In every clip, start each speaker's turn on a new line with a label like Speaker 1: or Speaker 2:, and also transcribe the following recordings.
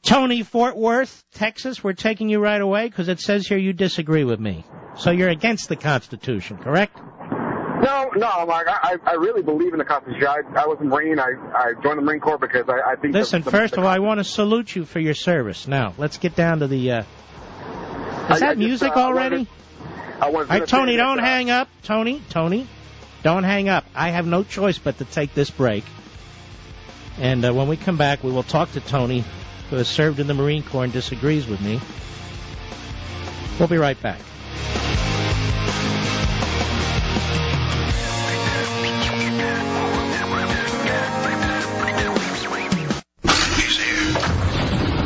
Speaker 1: Tony, Fort Worth, Texas, we're taking you right away because it says here you disagree with me. So you're against the Constitution, correct?
Speaker 2: No, Mark. I really believe in the Constitution. I was a Marine. I joined the Marine Corps because I think...
Speaker 1: Listen, first of all, I want to salute you for your service. Now, let's get down to the... Is that music already? All right, Tony, don't hang up. Tony, don't hang up. I have no choice but to take this break. And when we come back, we will talk to Tony, who has served in the Marine Corps and disagrees with me. We'll be right back.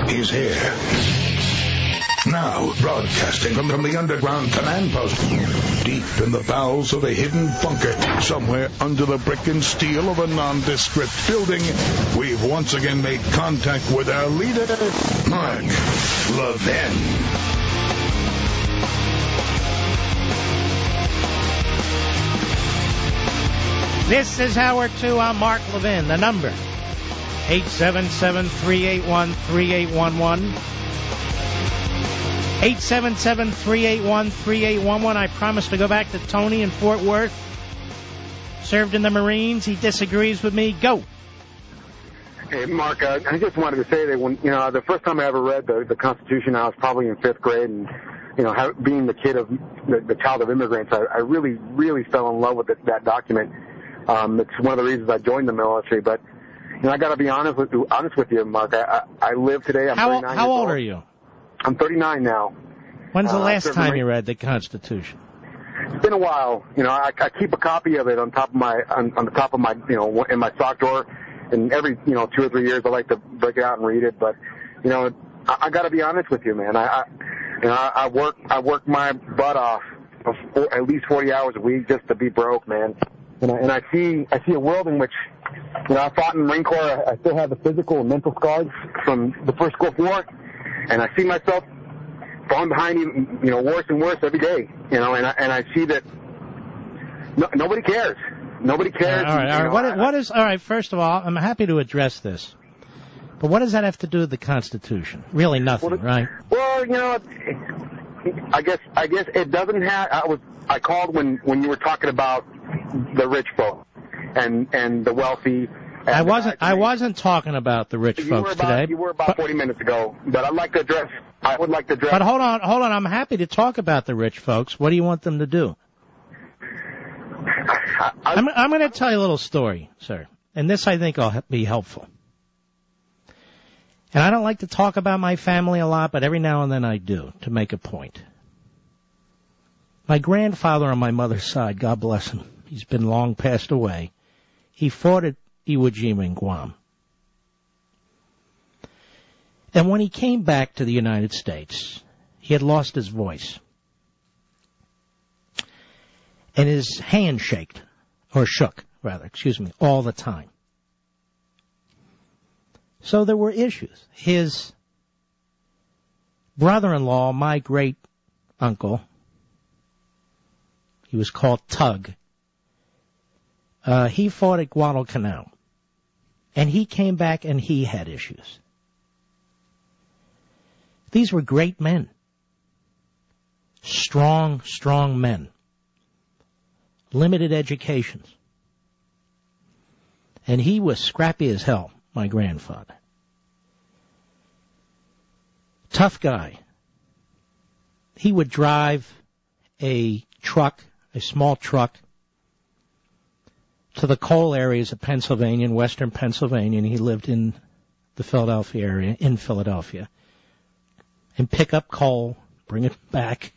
Speaker 3: He's here. Now, broadcasting from the underground command post, deep in the bowels of a hidden bunker, somewhere under the brick and steel of a nondescript building, we've once again made contact with our leader, Mark Levin.
Speaker 1: This is Hour 2. I'm Mark Levin. The number, 877-381-3811. 877-381-3811. I promised to go back to Tony in Fort Worth. Served in the Marines. He disagrees with me. Go.
Speaker 2: Hey, Mark, I just wanted to say that when, the first time I ever read the Constitution, I was probably in 5th grade, and, being the kid of, the child of immigrants, I really, really fell in love with that document. It's one of the reasons I joined the military, but, I gotta be honest with you, Mark. I live today. I'm 39 years old.
Speaker 1: How old are you?
Speaker 2: I'm 39 now.
Speaker 1: When's the last time you read the Constitution?
Speaker 2: It's been a while. I keep a copy of it on top of my, on the top of my, in my sock drawer. And every, 2 or 3 years I like to break it out and read it. But, I got to be honest with you, man. I work my butt off at least 40 hours a week just to be broke, man. And I see a world in which, I fought in the Marine Corps. I still have the physical and mental scars from the First Gulf War. And I see myself falling behind even, worse and worse every day, and I see that nobody cares. Nobody cares.
Speaker 1: All right. First of all, I'm happy to address this. But what does that have to do with the Constitution? Really nothing, right?
Speaker 2: Well, I guess it doesn't have, I called when you were talking about the rich folk and the wealthy.
Speaker 1: I wasn't talking about the rich folks today.
Speaker 2: You were about 40 minutes ago, but I would like to address.
Speaker 1: But hold on. I'm happy to talk about the rich folks. What do you want them to do? I'm going to tell you a little story, sir, and this I think will be helpful. And I don't like to talk about my family a lot, but every now and then I do to make a point. My grandfather on my mother's side, God bless him, he's been long passed away. He fought at Iwo Jima in Guam. And when he came back to the United States, he had lost his voice. And his hand shook, all the time. So there were issues. His brother-in-law, my great-uncle, he was called Tug, he fought at Guadalcanal. And he came back and he had issues. These were great men. Strong men. Limited educations. And he was scrappy as hell, my grandfather. Tough guy. He would drive a small truck, to the coal areas of Pennsylvania and western Pennsylvania, and he lived in the Philadelphia area, in Philadelphia, and pick up coal, bring it back,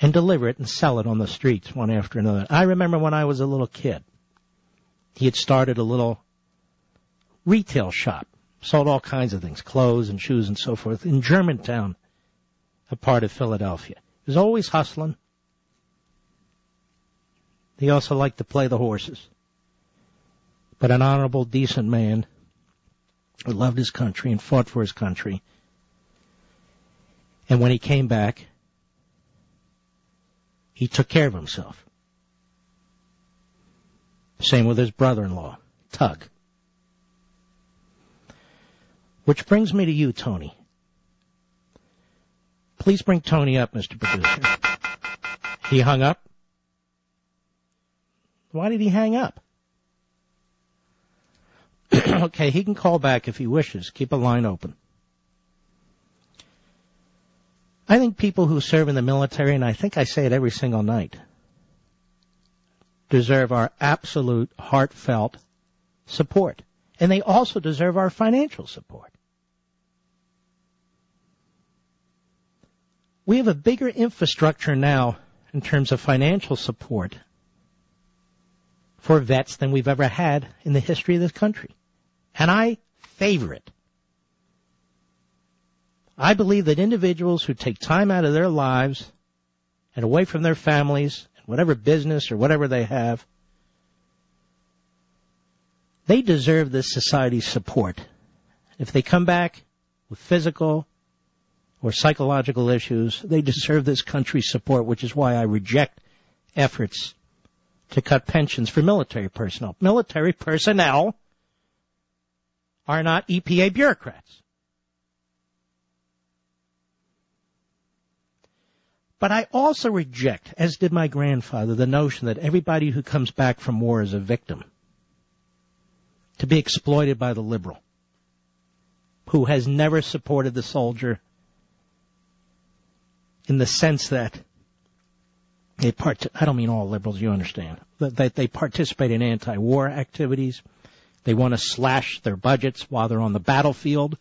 Speaker 1: and deliver it and sell it on the streets one after another. I remember when I was a little kid, he had started a little retail shop, sold all kinds of things, clothes and shoes and so forth, in Germantown, a part of Philadelphia. He was always hustling. He also liked to play the horses. But an honorable, decent man who loved his country and fought for his country. And when he came back, he took care of himself. Same with his brother-in-law, Tug. Which brings me to you, Tony. Please bring Tony up, Mr. Producer. He hung up? Why did he hang up? Okay, he can call back if he wishes. Keep a line open. I think people who serve in the military, and I think I say it every single night, deserve our absolute heartfelt support. And they also deserve our financial support. We have a bigger infrastructure now in terms of financial support for vets than we've ever had in the history of this country. And I favor it. I believe that individuals who take time out of their lives and away from their families, and whatever business or whatever they have, they deserve this society's support. If they come back with physical or psychological issues, they deserve this country's support, which is why I reject efforts to cut pensions for military personnel. Military personnel are not EPA bureaucrats. But I also reject, as did my grandfather, the notion that everybody who comes back from war is a victim, to be exploited by the liberal, who has never supported the soldier in the sense that I don't mean all liberals, you understand, that they participate in anti-war activities. They want to slash their budgets while they're on the battlefield.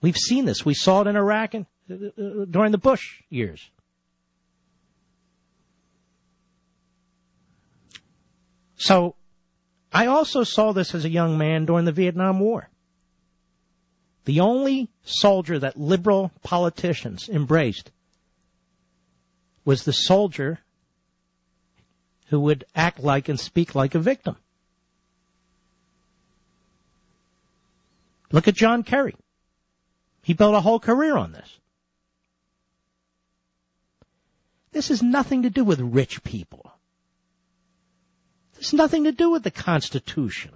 Speaker 1: We've seen this. We saw it in Iraq during the Bush years. So I also saw this as a young man during the Vietnam War. The only soldier that liberal politicians embraced was the soldier who would act like and speak like a victim. Look at John Kerry. He built a whole career on this. This has nothing to do with rich people. This has nothing to do with the Constitution.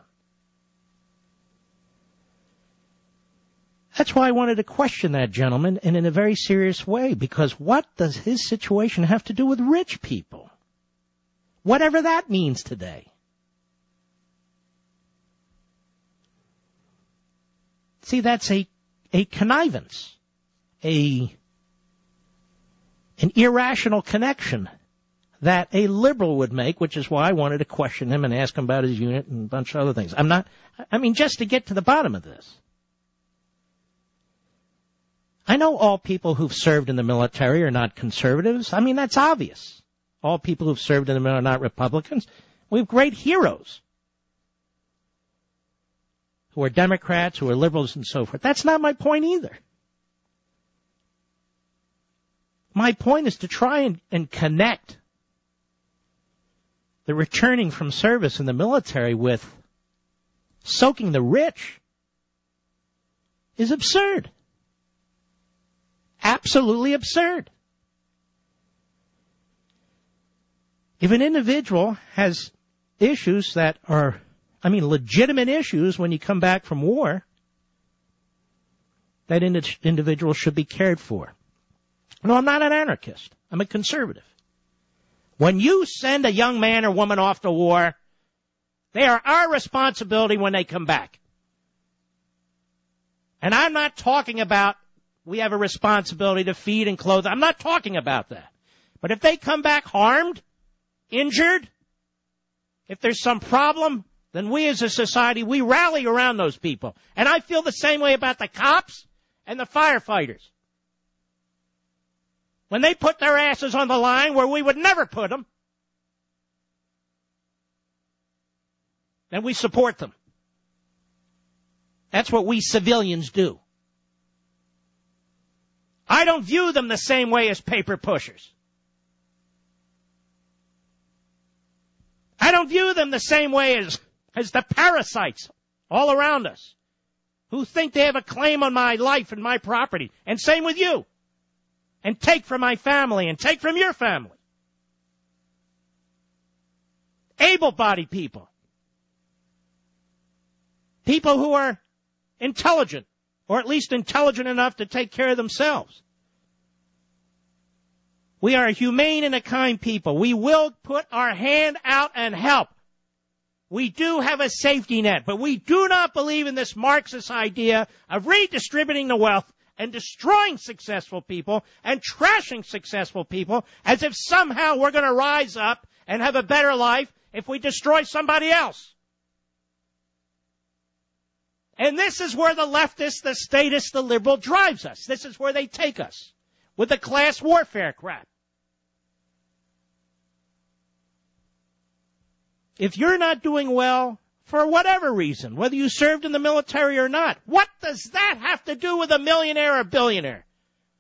Speaker 1: That's why I wanted to question that gentleman, and in a very serious way, because what does his situation have to do with rich people? Whatever that means today. See, that's a connivance, an irrational connection that a liberal would make, which is why I wanted to question him and ask him about his unit and a bunch of other things. Just to get to the bottom of this. I know all people who've served in the military are not conservatives. That's obvious. All people who've served in the military are not Republicans. We have great heroes who are Democrats, who are liberals, and so forth. That's not my point either. My point is to try and connect the returning from service in the military with soaking the rich is absurd. Absolutely absurd. If an individual has issues that are, legitimate issues when you come back from war, that individual should be cared for. No, I'm not an anarchist. I'm a conservative. When you send a young man or woman off to war, they are our responsibility when they come back. And I'm not talking about we have a responsibility to feed and clothe. I'm not talking about that. But if they come back harmed, injured, if there's some problem, then we as a society, we rally around those people. And I feel the same way about the cops and the firefighters. When they put their asses on the line where we would never put them, then we support them. That's what we civilians do. I don't view them the same way as paper pushers. I don't view them the same way as the parasites all around us who think they have a claim on my life and my property. And same with you. And take from my family and take from your family. Able-bodied people. People who are intelligent or at least intelligent enough to take care of themselves. We are a humane and a kind people. We will put our hand out and help. We do have a safety net, but we do not believe in this Marxist idea of redistributing the wealth and destroying successful people and trashing successful people as if somehow we're going to rise up and have a better life if we destroy somebody else. And this is where the leftist, the statist, the liberal drives us. This is where they take us with the class warfare crap. If you're not doing well, for whatever reason, whether you served in the military or not, what does that have to do with a millionaire or billionaire?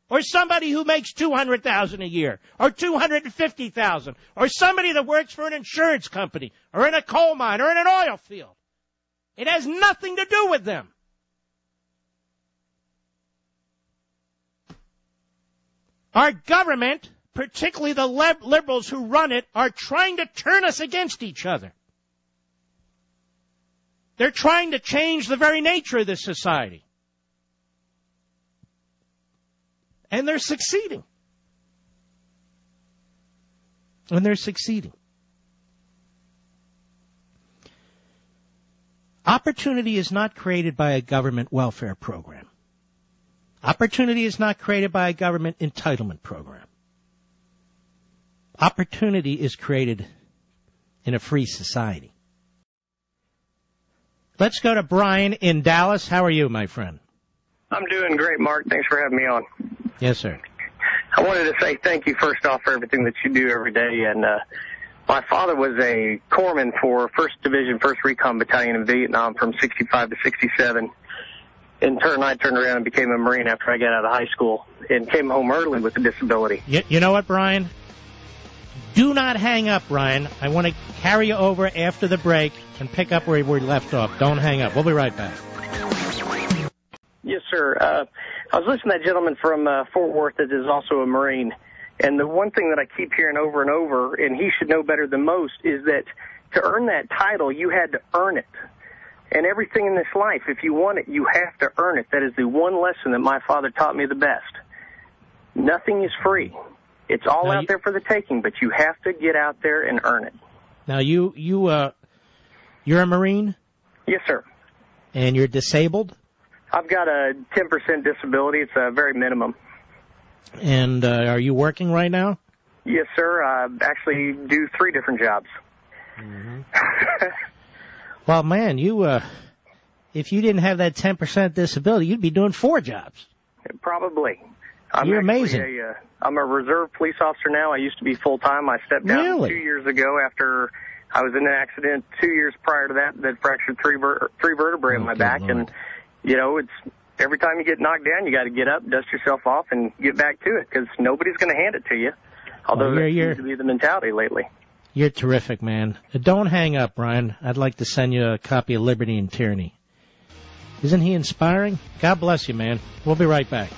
Speaker 1: Or somebody who makes $200,000 a year, or $250,000, or somebody that works for an insurance company, or in a coal mine, or in an oil field. It has nothing to do with them. Our government, particularly the liberals who run it, are trying to turn us against each other. They're trying to change the very nature of this society. And they're succeeding. And they're succeeding. Opportunity is not created by a government welfare program. Opportunity is not created by a government entitlement program. Opportunity is created in a free society. Let's go to Brian in Dallas. How are you, my friend?
Speaker 4: I'm doing great, Mark. Thanks for having me on.
Speaker 1: Yes, sir.
Speaker 4: I wanted to say thank you first off for everything that you do every day. And my father was a corpsman for 1st Division, 1st Recon Battalion in Vietnam from 65 to 67. In turn, I turned around and became a Marine after I got out of high school and came home early with a disability.
Speaker 1: You know what, Brian? Do not hang up, Brian. I want to carry you over after the break and pick up where we left off. Don't hang up. We'll be right back.
Speaker 4: Yes, sir. I was listening to that gentleman from Fort Worth that is also a Marine, and the one thing that I keep hearing over and over, and he should know better than most, is that to earn that title, you had to earn it. And everything in this life, if you want it, you have to earn it. That is the one lesson that my father taught me the best. Nothing is free. It's all out there for the taking, but you have to get out there and earn it.
Speaker 1: Now, you're a Marine?
Speaker 4: Yes, sir.
Speaker 1: And you're disabled?
Speaker 4: I've got a 10% disability. It's a very minimum.
Speaker 1: And are you working right now?
Speaker 4: Yes, sir. I actually do 3 different jobs.
Speaker 1: Mm-hmm. Well, man, if you didn't have that 10% disability, you'd be doing 4 jobs.
Speaker 4: Probably.
Speaker 1: You're amazing.
Speaker 4: I'm a reserve police officer now. I used to be full-time. I stepped down
Speaker 1: Really?
Speaker 4: 2 years ago after I was in an accident 2 years prior to that fractured three vertebrae in my back.
Speaker 1: Lord.
Speaker 4: And, you know, it's every time you get knocked down, you got to get up, dust yourself off, and get back to it because nobody's going to hand it to you, although that seems to be the mentality lately.
Speaker 1: You're terrific, man. Don't hang up, Brian. I'd like to send you a copy of Liberty and Tyranny. Isn't he inspiring? God bless you, man. We'll be right back.